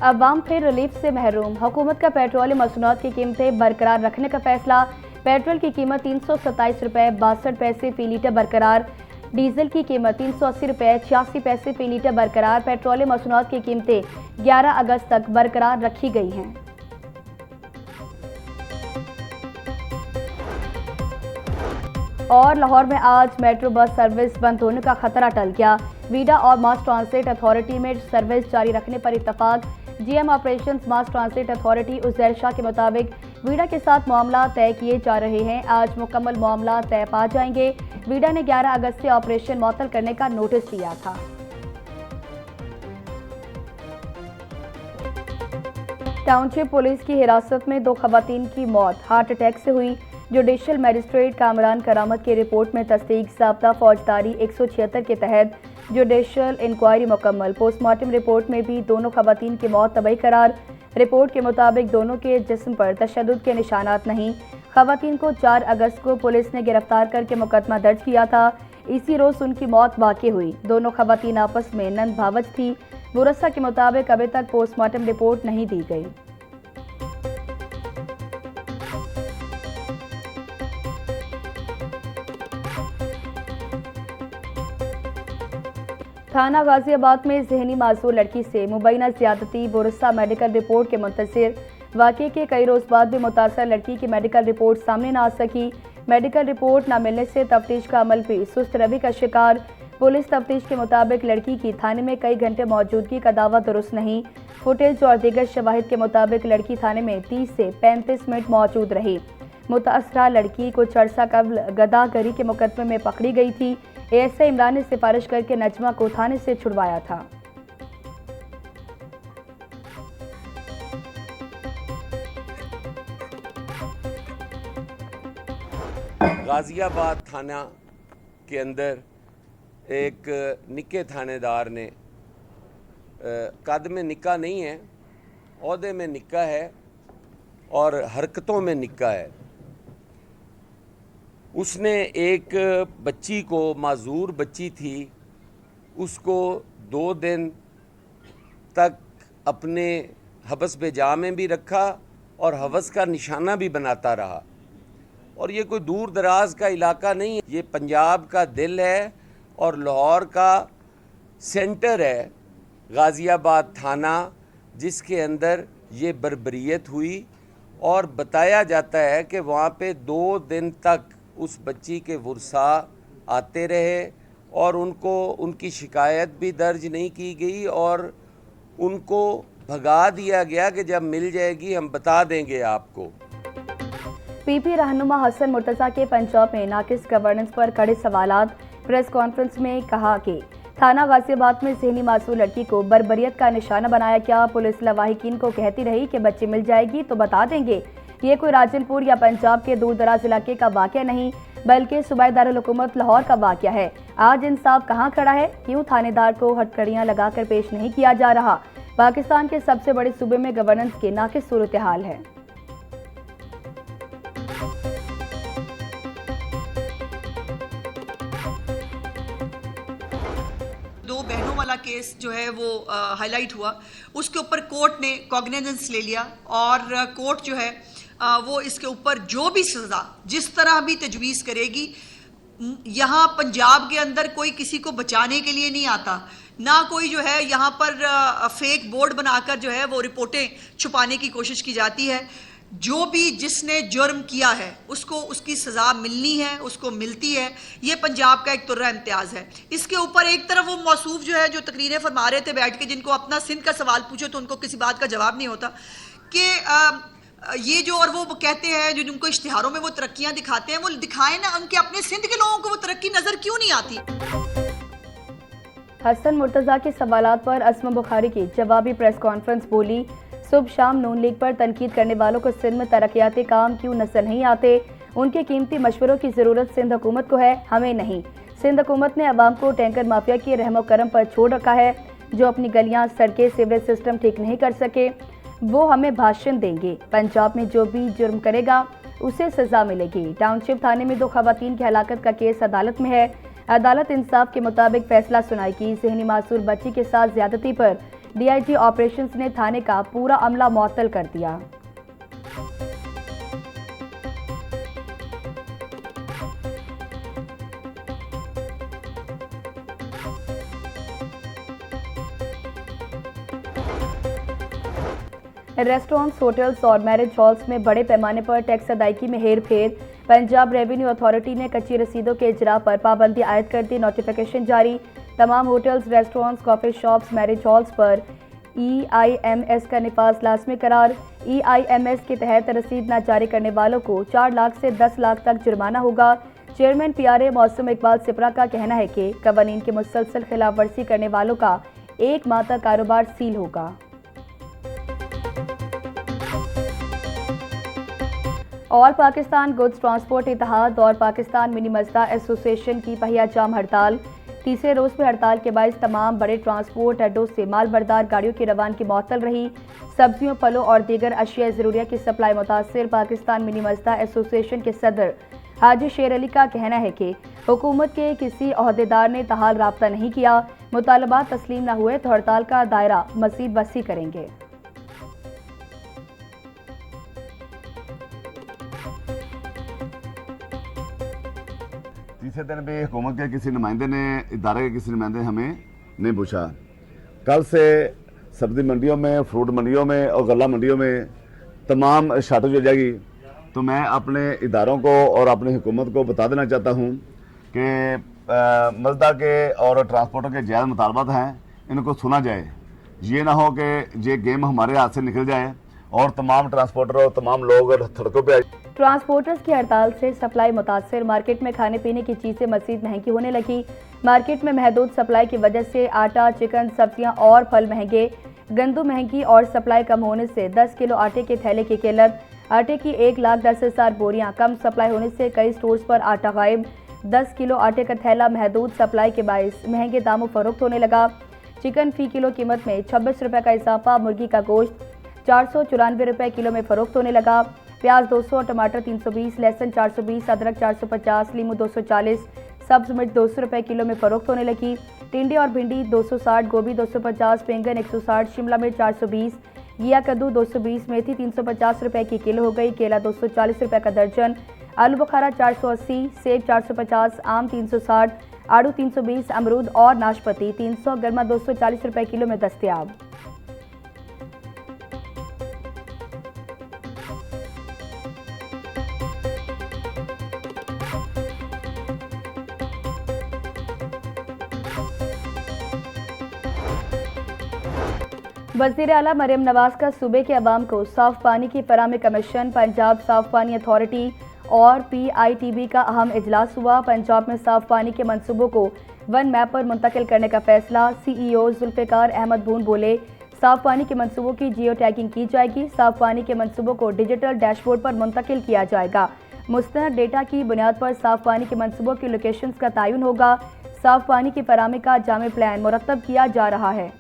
अवाम फिर रिलीफ से महरूम। हुकूमत का पेट्रोलियम मसनूआत की कीमतें बरकरार रखने का फैसला। पेट्रोल की कीमत 327 रुपये 62 पैसे फी लीटर बरकरार। डीजल की कीमत 380 रुपये 86 पैसे फी लीटर बरकरार। पेट्रोलियम मसनूआत की कीमतें 11 अगस्त तक बरकरार रखी गई हैं। और लाहौर में आज मेट्रो बस सर्विस बंद होने का खतरा टल गया। वीडा और मास ट्रांसलेट अथॉरिटी में सर्विस जारी रखने पर इत्तफाक। जीएम ऑपरेशंस मास ट्रांसलेट अथॉरिटी उज़ैर शाह के मुताबिक वीडा के साथ मामला तय किए जा रहे हैं। आज मुकम्मल मामला तय पा जाएंगे। वीडा ने 11 अगस्त से ऑपरेशन मुअत्तल करने का नोटिस दिया था। टाउनशिप पुलिस की हिरासत में 2 खवातीन की मौत हार्ट अटैक से हुई। जुडिशल मजिस्ट्रेट कामरान करामत की रिपोर्ट में तस्दीक। ज़ाब्ता फौजदारी 176 के तहत जुडिशल इंक्वायरी मुकम्मल। पोस्टमार्टम रिपोर्ट में भी दोनों खवातीन की मौत तबई करार। रिपोर्ट के मुताबिक दोनों के जिस्म पर तशद्दुद के निशानात नहीं। खवातीन को 4 अगस्त को पुलिस ने गिरफ्तार करके मुकदमा दर्ज किया था। इसी रोज़ उनकी मौत वाक़ई हुई। दोनों खवातीन आपस में नंद भावज थी। मुरस्सा के मुताबिक अभी तक पोस्टमार्टम रिपोर्ट नहीं दी गई। थाना गाजियाबाद में जहनी मासूर लड़की से मुबैना ज्यादती। मुरस्सा मेडिकल रिपोर्ट के मुंतज़िर। वाक़े के कई रोज़ बाद भी मुतासरा लड़की की मेडिकल रिपोर्ट सामने न आ सकी। मेडिकल रिपोर्ट न मिलने से तफ्तीश का अमल भी सुस्त रवि का शिकार। पुलिस तफ्तीश के मुताबिक लड़की की थाने में कई घंटे मौजूदगी का दावा दुरुस्त नहीं। फुटेज और दीगर शवाहिद के मुताबिक लड़की थाने में 30 से 35 मिनट मौजूद रही। मुतासरा लड़की कुछ अर्सा कबल गदागरी के मुकदमे में पकड़ी गई थी। एएसआई इमरान ने सिफारिश करके नजमा को थाने से छुड़वाया था। गाजियाबाद थाना के अंदर एक निक्के थानेदार ने कद में निक्का नहीं है, ओहदे में निक्का है और हरकतों में निक्का है। उसने एक बच्ची को, माजूर बच्ची थी, उसको 2 दिन तक अपने हबस बेजा में भी रखा और हवस का निशाना भी बनाता रहा। और ये कोई दूर दराज का इलाका नहीं है, ये पंजाब का दिल है और लाहौर का सेंटर है, गाज़ियाबाद थाना, जिसके अंदर ये बर्बरियत हुई। और बताया जाता है कि वहाँ पे 2 दिन तक उस बच्ची के वुरसा आते रहे और उनको उनकी शिकायत भी दर्ज नहीं की गई और उनको भगा दिया गया कि जब मिल जाएगी हम बता देंगे आपको। पीपी रहनुमा हसन मुर्तज़ा के पंजाब में नाकिस गवर्नेंस पर कड़े सवालात। प्रेस कॉन्फ्रेंस में कहा कि थाना गाजियाबाद में जहनी मासूर लड़की को बर्बरियत का निशाना बनाया गया। पुलिस लवाहिकीन को कहती रही कि बच्ची मिल जाएगी तो बता देंगे। ये कोई राजनपुर या पंजाब के दूर दराज इलाके का वाक़या नहीं, बल्कि सूबाई दारुल हुकूमत लाहौर का वाक़या है। आज इंसाफ कहाँ खड़ा है? क्यों थानेदार को हथकड़ियाँ लगाकर पेश नहीं किया जा रहा? पाकिस्तान के सबसे बड़े सूबे में गवर्नेंस की नाकिस सूरत हाल है। दो बहनों वाला केस जो है वो हाईलाइट हुआ, उसके ऊपर कोर्ट ने कॉग्निजेंस ले लिया और कोर्ट जो है वो इसके ऊपर जो भी सज़ा जिस तरह भी तजवीज़ करेगी। यहाँ पंजाब के अंदर कोई किसी को बचाने के लिए नहीं आता, ना कोई जो है यहाँ पर फेक बोर्ड बनाकर जो है वो रिपोर्टें छुपाने की कोशिश की जाती है। जो भी जिसने जुर्म किया है उसको उसकी सज़ा मिलनी है, उसको मिलती है। ये पंजाब का एक तुर्रा इम्तियाज़ है। इसके ऊपर एक तरफ वो मौसूफ जो है जो तकरीरें फरमा रहे थे बैठ के, जिनको अपना सिंध का सवाल पूछो तो उनको किसी बात का जवाब नहीं होता कि ये जो और वो कहते हैं जो जिनको इश्तिहारों में वो तरक्कियां दिखाते हैं, वो दिखाएं ना, उनके अपने सिंध के लोगों को वो तरक्की नजर क्यों नहीं आती। हसन मुर्तज़ा के सवालात पर अस्मा बुखारी की जवाबी प्रेस कॉन्फ्रेंस बोली। सुबह शाम नून लीग पर तनकीद करने वालों को सिंध में तरक्याती काम क्यों नजर नहीं आते? उनके कीमती मशवरों की ज़रूरत सिंध हुकूमत को है, हमें नहीं। सिंध हुकूमत ने अवाम को टैंकर माफिया के रहमो करम पर छोड़ रखा है। जो अपनी गलियां, सड़कें, सीवरेज सिस्टम ठीक नहीं कर सके वो हमें भाषण देंगे। पंजाब में जो भी जुर्म करेगा उसे सजा मिलेगी। टाउनशिप थाने में 2 खवातीन की हलाकत का केस अदालत में है। अदालत इंसाफ के मुताबिक फैसला सुनाएगी। जहनी मासूर बच्ची के साथ ज्यादती पर डीआईजी ऑपरेशंस ने थाने का पूरा अमला मुअत्तल कर दिया। रेस्टोरेंट्स, होटल्स और मैरिज हॉल्स में बड़े पैमाने पर टैक्स अदायगी में हेरफेर। पंजाब रेवेन्यू अथॉरिटी ने कच्ची रसीदों के इजरा पर पाबंदी आयद कर दी। नोटिफिकेशन जारी। तमाम hotels, restaurants, coffee shops, marriage halls पर EIMS का निफाज लाजमी करार। EIMS के तहत रसीद न जारी करने वालों को 4 लाख से 10 लाख तक जुर्माना होगा। चेयरमैन PRA मौसम इकबाल सिपरा का कहना है कि कवानीन की मुसलसल खिलाफ वर्जी करने वालों का 1 माह तक कारोबार सील होगा। और पाकिस्तान गुड्स ट्रांसपोर्ट इत्तेहाद और पाकिस्तान मिनी मजदा एसोसिएशन की पहिया जाम हड़ताल। तीसरे रोज में हड़ताल के बायस तमाम बड़े ट्रांसपोर्ट अड्डों से माल बरदार गाड़ियों की रवानगी मुअत्तल रही। सब्जियों, फलों और दीगर अशिया ज़रूरिया की सप्लाई मुतासिर। पाकिस्तान मिनी मजदा एसोसिएशन के सदर हाजी शेर अली का कहना है कि हुकूमत के किसी अहदेदार ने तहाल राब्ता नहीं किया। मुतालबात तस्लीम न हुए तो हड़ताल का दायरा मज़ीद वसी करेंगे। तीसरे दिन भी हुकूमत के किसी नुमाइंदे ने, इदारे के किसी नुमाइंदे हमें नहीं पूछा। कल से सब्जी मंडियों में, फ्रूट मंडियों में और गल्ला मंडियों में तमाम शार्टेज हो जाएगी। तो मैं अपने इदारों को और अपनी हुकूमत को बता देना चाहता हूँ कि मजदा के और ट्रांसपोर्टर के जायज़ मुतालबात हैं, इनको सुना जाए। ये ना हो कि ये गेम हमारे हाथ से निकल जाए और तमाम ट्रांसपोर्टर और तमाम लोग सड़कों पर आए। ट्रांसपोर्टर्स की हड़ताल से सप्लाई मुतासिर। मार्केट में खाने पीने की चीज़ें मज़ीद महंगी होने लगी। मार्केट में महदूद सप्लाई की वजह से आटा, चिकन, सब्जियां और फल महंगे। गंदम महंगी और सप्लाई कम होने से 10 किलो आटे के थैले की किल्लत। आटे की 1,10,000 बोरियां कम सप्लाई होने से कई स्टोर्स पर आटा गायब। 10 किलो आटे का थैला महदूद सप्लाई के बायस महंगे दामों फरोख्त होने लगा। चिकन फ़ी किलो कीमत में 26 रुपये का इजाफा। मुर्गी का गोश्त 494 रुपये किलो में फरोख्त होने लगा। प्याज 200, टमाटर 320, लहसुन 420, अदरक 450, लीमू 240, सब्ज मिर्च 200 रुपये किलो में फरोख्त होने लगी। टिंडे और भिंडी 260, गोभी 250, बैंगन 160, शिमला मिर्च 420, घिया कद्दू 220, मेथी 350 रुपये की किलो हो गई। केला 240 रुपये का दर्जन। आलू बुखारा 480, सेब 450, आम 360, आड़ू 320, अमरूद और नाशपाती 300, गरमा 240 रुपये किलो में दस्तयाब। वज़ीर आला मरियम नवाज का सूबे के अवाम को साफ पानी की फराहमी कमीशन, पंजाब साफ पानी अथॉरिटी और PITB का अहम इजलास हुआ। पंजाब में साफ पानी के मंसूबों को वन मैप पर मुंतकिल करने का फैसला। CEO जुल्फ़िकार अहमद बून बोले, साफ पानी के मंसूबों की जियो टैगिंग की जाएगी। साफ पानी के मंसूबों को डिजिटल डैशबोर्ड पर मुंतकिल किया जाएगा। मुस्तनद डेटा की बुनियाद पर साफ पानी के मंसूबों की लोकेशंस का तयन होगा। साफ पानी की फराहमी का जामे प्लान मुरतब किया जा रहा है।